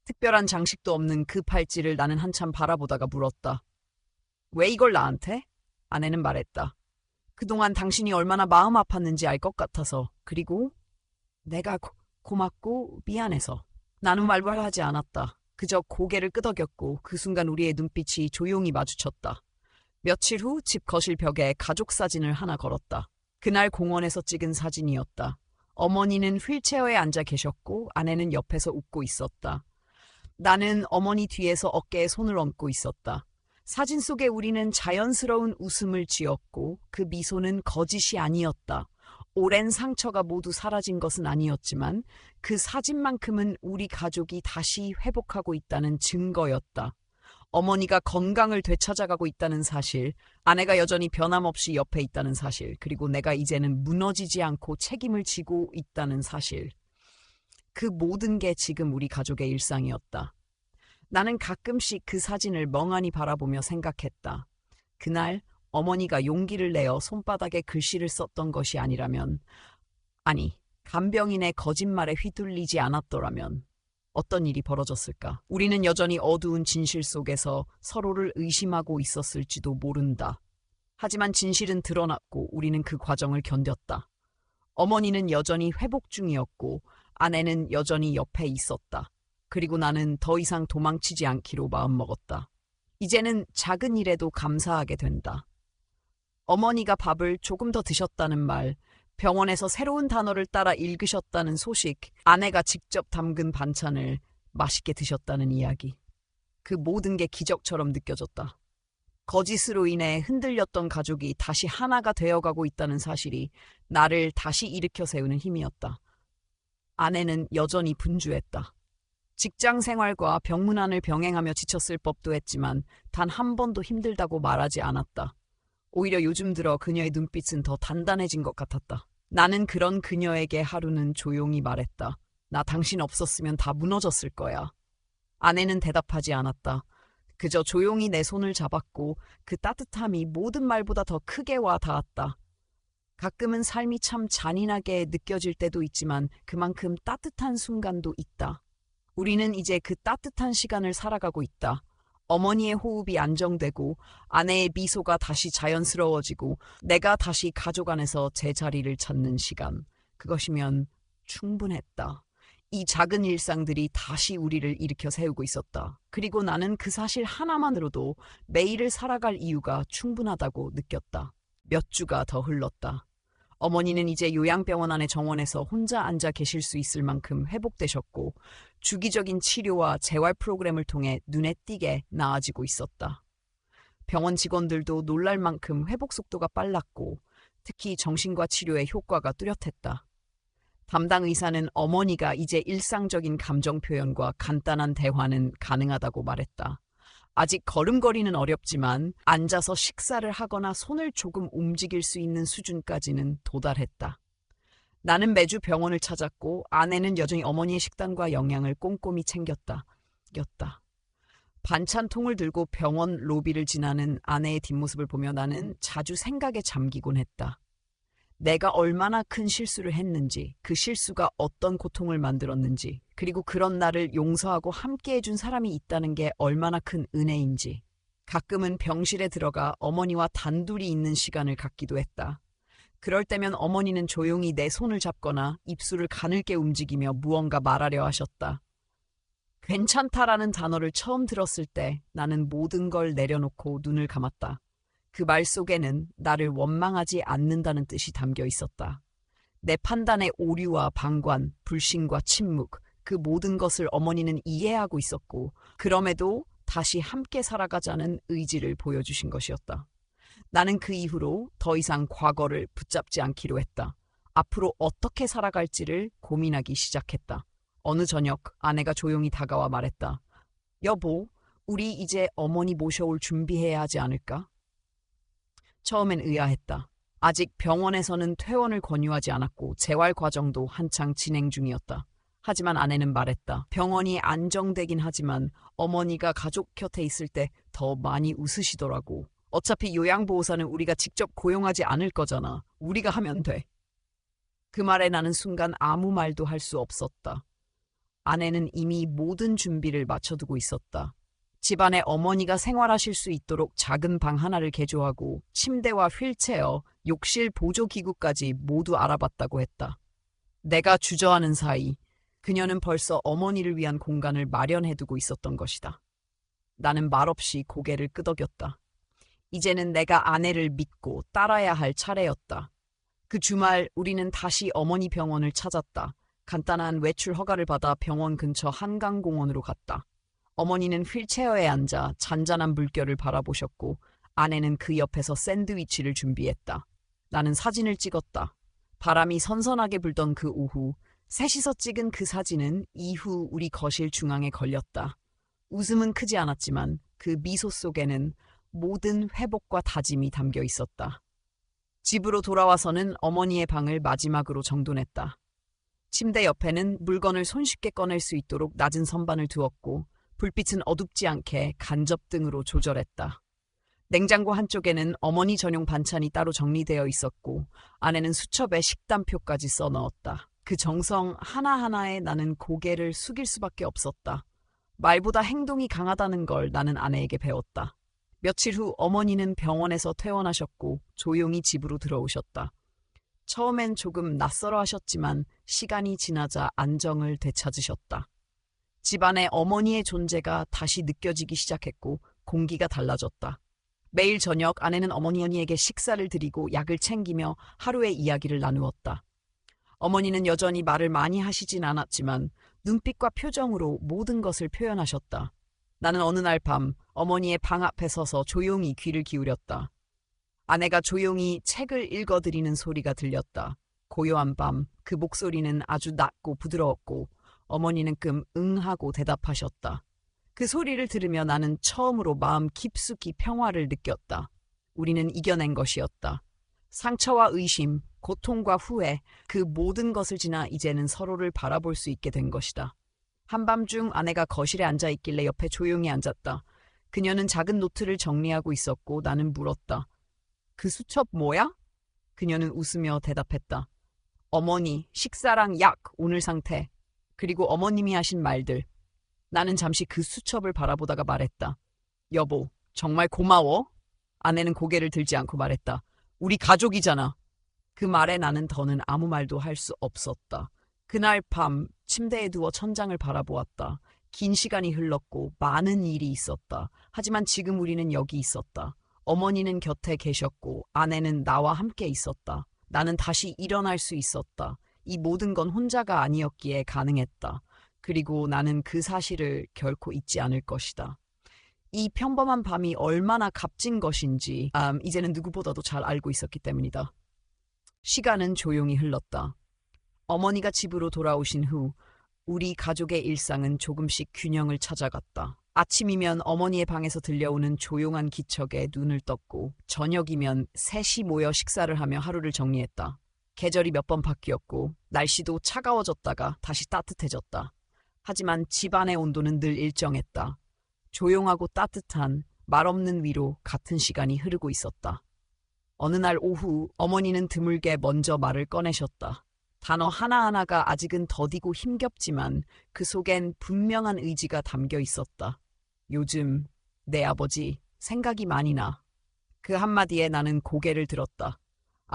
특별한 장식도 없는 그 팔찌를 나는 한참 바라보다가 물었다. 왜 이걸 나한테? 아내는 말했다. 그동안 당신이 얼마나 마음 아팠는지 알 것 같아서. 그리고 내가 고맙고 미안해서. 나는 말을 하지 않았다. 그저 고개를 끄덕였고 그 순간 우리의 눈빛이 조용히 마주쳤다. 며칠 후 집 거실 벽에 가족 사진을 하나 걸었다. 그날 공원에서 찍은 사진이었다. 어머니는 휠체어에 앉아 계셨고 아내는 옆에서 웃고 있었다. 나는 어머니 뒤에서 어깨에 손을 얹고 있었다. 사진 속에 우리는 자연스러운 웃음을 지었고 그 미소는 거짓이 아니었다. 오랜 상처가 모두 사라진 것은 아니었지만 그 사진만큼은 우리 가족이 다시 회복하고 있다는 증거였다. 어머니가 건강을 되찾아가고 있다는 사실, 아내가 여전히 변함없이 옆에 있다는 사실, 그리고 내가 이제는 무너지지 않고 책임을 지고 있다는 사실. 그 모든 게 지금 우리 가족의 일상이었다. 나는 가끔씩 그 사진을 멍하니 바라보며 생각했다. 그날 어머니가 용기를 내어 손바닥에 글씨를 썼던 것이 아니라면, 아니, 간병인의 거짓말에 휘둘리지 않았더라면 어떤 일이 벌어졌을까? 우리는 여전히 어두운 진실 속에서 서로를 의심하고 있었을지도 모른다. 하지만 진실은 드러났고 우리는 그 과정을 견뎠다. 어머니는 여전히 회복 중이었고 아내는 여전히 옆에 있었다. 그리고 나는 더 이상 도망치지 않기로 마음먹었다. 이제는 작은 일에도 감사하게 된다. 어머니가 밥을 조금 더 드셨다는 말, 병원에서 새로운 단어를 따라 읽으셨다는 소식, 아내가 직접 담근 반찬을 맛있게 드셨다는 이야기. 그 모든 게 기적처럼 느껴졌다. 거짓으로 인해 흔들렸던 가족이 다시 하나가 되어가고 있다는 사실이 나를 다시 일으켜 세우는 힘이었다. 아내는 여전히 분주했다. 직장 생활과 병문안을 병행하며 지쳤을 법도 했지만 단 한 번도 힘들다고 말하지 않았다. 오히려 요즘 들어 그녀의 눈빛은 더 단단해진 것 같았다. 나는 그런 그녀에게 하루는 조용히 말했다. 나 당신 없었으면 다 무너졌을 거야. 아내는 대답하지 않았다. 그저 조용히 내 손을 잡았고 그 따뜻함이 모든 말보다 더 크게 와 닿았다. 가끔은 삶이 참 잔인하게 느껴질 때도 있지만 그만큼 따뜻한 순간도 있다. 우리는 이제 그 따뜻한 시간을 살아가고 있다. 어머니의 호흡이 안정되고 아내의 미소가 다시 자연스러워지고 내가 다시 가족 안에서 제 자리를 찾는 시간. 그것이면 충분했다. 이 작은 일상들이 다시 우리를 일으켜 세우고 있었다. 그리고 나는 그 사실 하나만으로도 매일을 살아갈 이유가 충분하다고 느꼈다. 몇 주가 더 흘렀다. 어머니는 이제 요양병원 안의 정원에서 혼자 앉아 계실 수 있을 만큼 회복되셨고 주기적인 치료와 재활 프로그램을 통해 눈에 띄게 나아지고 있었다. 병원 직원들도 놀랄 만큼 회복 속도가 빨랐고 특히 정신과 치료의 효과가 뚜렷했다. 담당 의사는 어머니가 이제 일상적인 감정 표현과 간단한 대화는 가능하다고 말했다. 아직 걸음걸이는 어렵지만 앉아서 식사를 하거나 손을 조금 움직일 수 있는 수준까지는 도달했다. 나는 매주 병원을 찾았고 아내는 여전히 어머니의 식단과 영양을 꼼꼼히 챙겼다. 반찬통을 들고 병원 로비를 지나는 아내의 뒷모습을 보며 나는 자주 생각에 잠기곤 했다. 내가 얼마나 큰 실수를 했는지, 그 실수가 어떤 고통을 만들었는지, 그리고 그런 나를 용서하고 함께 해준 사람이 있다는 게 얼마나 큰 은혜인지. 가끔은 병실에 들어가 어머니와 단둘이 있는 시간을 갖기도 했다. 그럴 때면 어머니는 조용히 내 손을 잡거나 입술을 가늘게 움직이며 무언가 말하려 하셨다. 괜찮다라는 단어를 처음 들었을 때 나는 모든 걸 내려놓고 눈을 감았다. 그 말 속에는 나를 원망하지 않는다는 뜻이 담겨 있었다. 내 판단의 오류와 방관, 불신과 침묵, 그 모든 것을 어머니는 이해하고 있었고, 그럼에도 다시 함께 살아가자는 의지를 보여주신 것이었다. 나는 그 이후로 더 이상 과거를 붙잡지 않기로 했다. 앞으로 어떻게 살아갈지를 고민하기 시작했다. 어느 저녁 아내가 조용히 다가와 말했다. 여보, 우리 이제 어머니 모셔올 준비해야 하지 않을까? 처음엔 의아했다. 아직 병원에서는 퇴원을 권유하지 않았고 재활 과정도 한창 진행 중이었다. 하지만 아내는 말했다. 병원이 안정되긴 하지만 어머니가 가족 곁에 있을 때 더 많이 웃으시더라고. 어차피 요양보호사는 우리가 직접 고용하지 않을 거잖아. 우리가 하면 돼. 그 말에 나는 순간 아무 말도 할 수 없었다. 아내는 이미 모든 준비를 마쳐두고 있었다. 집안에 어머니가 생활하실 수 있도록 작은 방 하나를 개조하고 침대와 휠체어, 욕실 보조기구까지 모두 알아봤다고 했다. 내가 주저하는 사이 그녀는 벌써 어머니를 위한 공간을 마련해두고 있었던 것이다. 나는 말없이 고개를 끄덕였다. 이제는 내가 아내를 믿고 따라야 할 차례였다. 그 주말 우리는 다시 어머니 병원을 찾았다. 간단한 외출 허가를 받아 병원 근처 한강공원으로 갔다. 어머니는 휠체어에 앉아 잔잔한 물결을 바라보셨고 아내는 그 옆에서 샌드위치를 준비했다. 나는 사진을 찍었다. 바람이 선선하게 불던 그 오후, 셋이서 찍은 그 사진은 이후 우리 거실 중앙에 걸렸다. 웃음은 크지 않았지만 그 미소 속에는 모든 회복과 다짐이 담겨 있었다. 집으로 돌아와서는 어머니의 방을 마지막으로 정돈했다. 침대 옆에는 물건을 손쉽게 꺼낼 수 있도록 낮은 선반을 두었고 불빛은 어둡지 않게 간접등으로 조절했다. 냉장고 한쪽에는 어머니 전용 반찬이 따로 정리되어 있었고 안에는 수첩에 식단표까지 써넣었다. 그 정성 하나하나에 나는 고개를 숙일 수밖에 없었다. 말보다 행동이 강하다는 걸 나는 아내에게 배웠다. 며칠 후 어머니는 병원에서 퇴원하셨고 조용히 집으로 들어오셨다. 처음엔 조금 낯설어 하셨지만 시간이 지나자 안정을 되찾으셨다. 집안에 어머니의 존재가 다시 느껴지기 시작했고 공기가 달라졌다. 매일 저녁 아내는 어머니에게 식사를 드리고 약을 챙기며 하루의 이야기를 나누었다. 어머니는 여전히 말을 많이 하시진 않았지만 눈빛과 표정으로 모든 것을 표현하셨다. 나는 어느 날 밤 어머니의 방 앞에 서서 조용히 귀를 기울였다. 아내가 조용히 책을 읽어드리는 소리가 들렸다. 고요한 밤 그 목소리는 아주 낮고 부드러웠고 어머니는 응하고 대답하셨다. 그 소리를 들으며 나는 처음으로 마음 깊숙이 평화를 느꼈다. 우리는 이겨낸 것이었다. 상처와 의심, 고통과 후회, 그 모든 것을 지나 이제는 서로를 바라볼 수 있게 된 것이다. 한밤중 아내가 거실에 앉아있길래 옆에 조용히 앉았다. 그녀는 작은 노트를 정리하고 있었고 나는 물었다. 그 수첩 뭐야? 그녀는 웃으며 대답했다. 어머니, 식사랑 약, 오늘 상태, 그리고 어머님이 하신 말들. 나는 잠시 그 수첩을 바라보다가 말했다. 여보, 정말 고마워. 아내는 고개를 들지 않고 말했다. 우리 가족이잖아. 그 말에 나는 더는 아무 말도 할 수 없었다. 그날 밤 침대에 누워 천장을 바라보았다. 긴 시간이 흘렀고 많은 일이 있었다. 하지만 지금 우리는 여기 있었다. 어머니는 곁에 계셨고 아내는 나와 함께 있었다. 나는 다시 일어날 수 있었다. 이 모든 건 혼자가 아니었기에 가능했다. 그리고 나는 그 사실을 결코 잊지 않을 것이다. 이 평범한 밤이 얼마나 값진 것인지 이제는 누구보다도 잘 알고 있었기 때문이다. 시간은 조용히 흘렀다. 어머니가 집으로 돌아오신 후 우리 가족의 일상은 조금씩 균형을 찾아갔다. 아침이면 어머니의 방에서 들려오는 조용한 기척에 눈을 떴고 저녁이면 셋이 모여 식사를 하며 하루를 정리했다. 계절이 몇 번 바뀌었고 날씨도 차가워졌다가 다시 따뜻해졌다. 하지만 집안의 온도는 늘 일정했다. 조용하고 따뜻한 말없는 위로 같은 시간이 흐르고 있었다. 어느 날 오후 어머니는 드물게 먼저 말을 꺼내셨다. 단어 하나하나가 아직은 더디고 힘겹지만 그 속엔 분명한 의지가 담겨 있었다. 요즘 내 아버지 생각이 많이 나. 그 한마디에 나는 고개를 들었다.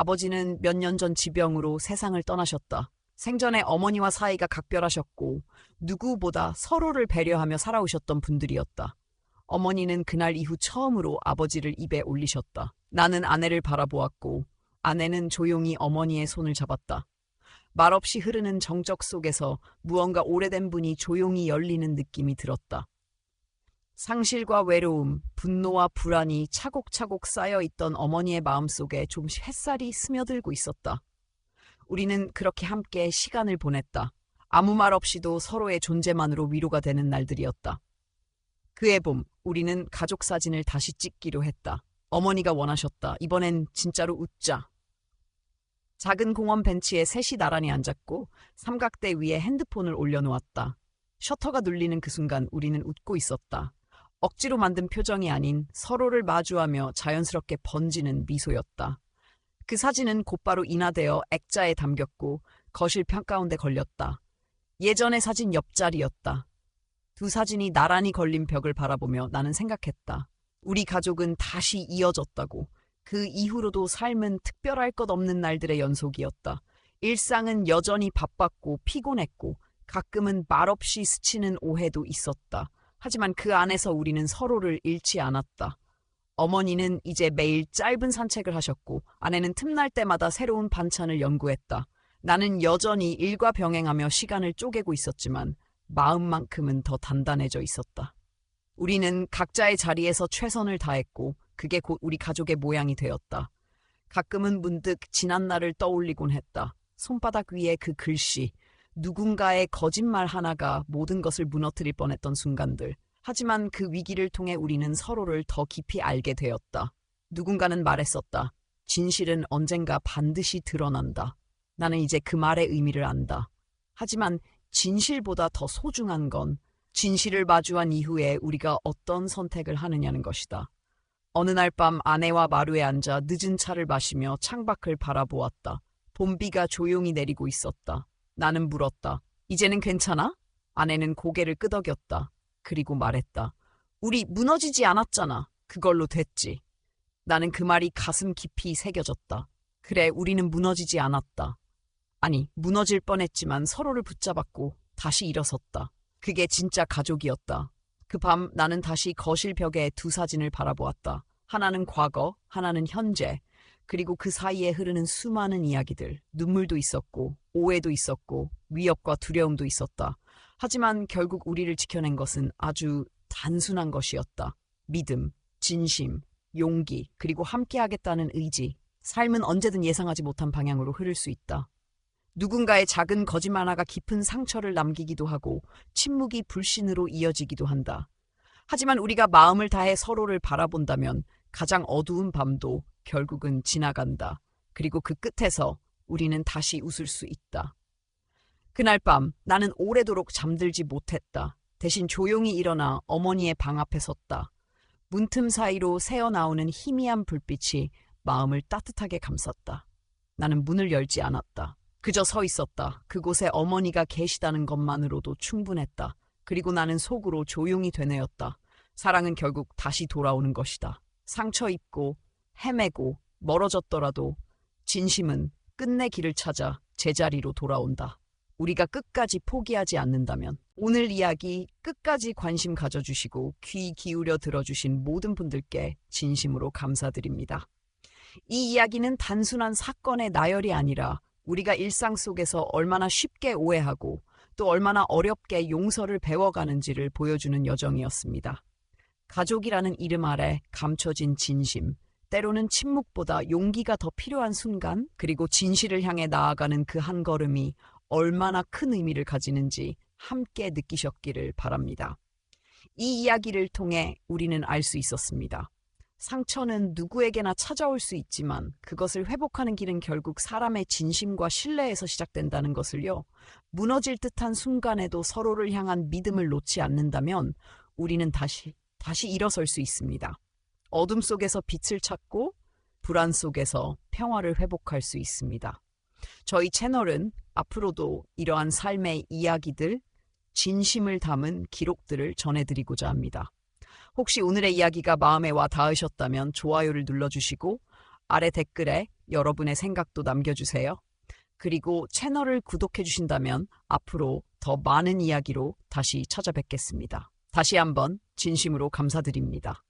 아버지는 몇 년 전 지병으로 세상을 떠나셨다. 생전에 어머니와 사이가 각별하셨고 누구보다 서로를 배려하며 살아오셨던 분들이었다. 어머니는 그날 이후 처음으로 아버지를 입에 올리셨다. 나는 아내를 바라보았고 아내는 조용히 어머니의 손을 잡았다. 말없이 흐르는 정적 속에서 무언가 오래된 문이 조용히 열리는 느낌이 들었다. 상실과 외로움, 분노와 불안이 차곡차곡 쌓여있던 어머니의 마음속에 조금씩 햇살이 스며들고 있었다. 우리는 그렇게 함께 시간을 보냈다. 아무 말 없이도 서로의 존재만으로 위로가 되는 날들이었다. 그해 봄, 우리는 가족 사진을 다시 찍기로 했다. 어머니가 원하셨다. 이번엔 진짜로 웃자. 작은 공원 벤치에 셋이 나란히 앉았고 삼각대 위에 핸드폰을 올려놓았다. 셔터가 눌리는 그 순간 우리는 웃고 있었다. 억지로 만든 표정이 아닌 서로를 마주하며 자연스럽게 번지는 미소였다. 그 사진은 곧바로 인화되어 액자에 담겼고 거실 평가운데 걸렸다. 예전의 사진 옆자리였다. 두 사진이 나란히 걸린 벽을 바라보며 나는 생각했다. 우리 가족은 다시 이어졌다고. 그 이후로도 삶은 특별할 것 없는 날들의 연속이었다. 일상은 여전히 바빴고 피곤했고 가끔은 말없이 스치는 오해도 있었다. 하지만 그 안에서 우리는 서로를 잃지 않았다. 어머니는 이제 매일 짧은 산책을 하셨고 아내는 틈날 때마다 새로운 반찬을 연구했다. 나는 여전히 일과 병행하며 시간을 쪼개고 있었지만 마음만큼은 더 단단해져 있었다. 우리는 각자의 자리에서 최선을 다했고 그게 곧 우리 가족의 모양이 되었다. 가끔은 문득 지난 날을 떠올리곤 했다. 손바닥 위에 그 글씨, 누군가의 거짓말 하나가 모든 것을 무너뜨릴 뻔했던 순간들. 하지만 그 위기를 통해 우리는 서로를 더 깊이 알게 되었다. 누군가는 말했었다. 진실은 언젠가 반드시 드러난다. 나는 이제 그 말의 의미를 안다. 하지만 진실보다 더 소중한 건 진실을 마주한 이후에 우리가 어떤 선택을 하느냐는 것이다. 어느 날 밤 아내와 마루에 앉아 늦은 차를 마시며 창밖을 바라보았다. 봄비가 조용히 내리고 있었다. 나는 물었다. 이제는 괜찮아? 아내는 고개를 끄덕였다. 그리고 말했다. 우리 무너지지 않았잖아. 그걸로 됐지. 나는 그 말이 가슴 깊이 새겨졌다. 그래, 우리는 무너지지 않았다. 아니, 무너질 뻔했지만 서로를 붙잡았고 다시 일어섰다. 그게 진짜 가족이었다. 그 밤 나는 다시 거실 벽에 두 사진을 바라보았다. 하나는 과거, 하나는 현재. 그리고 그 사이에 흐르는 수많은 이야기들. 눈물도 있었고 오해도 있었고 위협과 두려움도 있었다. 하지만 결국 우리를 지켜낸 것은 아주 단순한 것이었다. 믿음, 진심, 용기, 그리고 함께하겠다는 의지. 삶은 언제든 예상하지 못한 방향으로 흐를 수 있다. 누군가의 작은 거짓말 하나가 깊은 상처를 남기기도 하고 침묵이 불신으로 이어지기도 한다. 하지만 우리가 마음을 다해 서로를 바라본다면 가장 어두운 밤도 결국은 지나간다. 그리고 그 끝에서 우리는 다시 웃을 수 있다. 그날 밤 나는 오래도록 잠들지 못했다. 대신 조용히 일어나 어머니의 방 앞에 섰다. 문틈 사이로 새어나오는 희미한 불빛이 마음을 따뜻하게 감쌌다. 나는 문을 열지 않았다. 그저 서 있었다. 그곳에 어머니가 계시다는 것만으로도 충분했다. 그리고 나는 속으로 조용히 되뇌었다. 사랑은 결국 다시 돌아오는 것이다. 상처 입고 헤매고 멀어졌더라도 진심은 끝내 길을 찾아 제자리로 돌아온다. 우리가 끝까지 포기하지 않는다면. 오늘 이야기 끝까지 관심 가져주시고 귀 기울여 들어주신 모든 분들께 진심으로 감사드립니다. 이 이야기는 단순한 사건의 나열이 아니라 우리가 일상 속에서 얼마나 쉽게 오해하고 또 얼마나 어렵게 용서를 배워가는지를 보여주는 여정이었습니다. 가족이라는 이름 아래 감춰진 진심, 때로는 침묵보다 용기가 더 필요한 순간, 그리고 진실을 향해 나아가는 그 한 걸음이 얼마나 큰 의미를 가지는지 함께 느끼셨기를 바랍니다. 이 이야기를 통해 우리는 알 수 있었습니다. 상처는 누구에게나 찾아올 수 있지만 그것을 회복하는 길은 결국 사람의 진심과 신뢰에서 시작된다는 것을요. 무너질 듯한 순간에도 서로를 향한 믿음을 놓지 않는다면 우리는 다시 일어설 수 있습니다. 어둠 속에서 빛을 찾고 불안 속에서 평화를 회복할 수 있습니다. 저희 채널은 앞으로도 이러한 삶의 이야기들, 진심을 담은 기록들을 전해드리고자 합니다. 혹시 오늘의 이야기가 마음에 와 닿으셨다면 좋아요를 눌러주시고 아래 댓글에 여러분의 생각도 남겨주세요. 그리고 채널을 구독해 주신다면 앞으로 더 많은 이야기로 다시 찾아뵙겠습니다. 다시 한번 진심으로 감사드립니다.